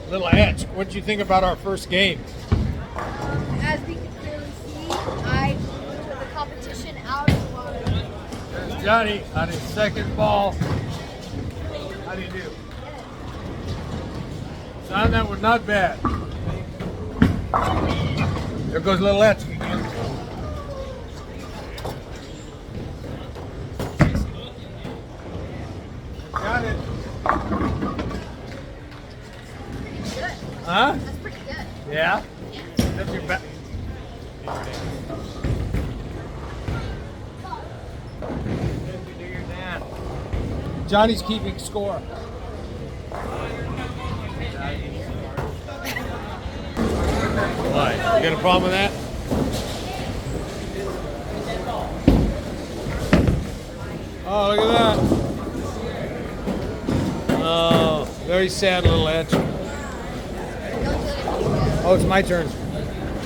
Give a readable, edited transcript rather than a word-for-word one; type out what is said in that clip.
Little Etch, what did you think about our first game? As we can clearly see, I blew the competition out of the water. There's Johnny on his second ball. How do you do? Son, that was not bad. There goes Little Etch again. Got it. Good. Huh? That's pretty good. Yeah? That's your back. Johnny's keeping score. Why? You got a problem with that? Oh, look at that. Oh, very sad Little Etch. Oh, it's my turn.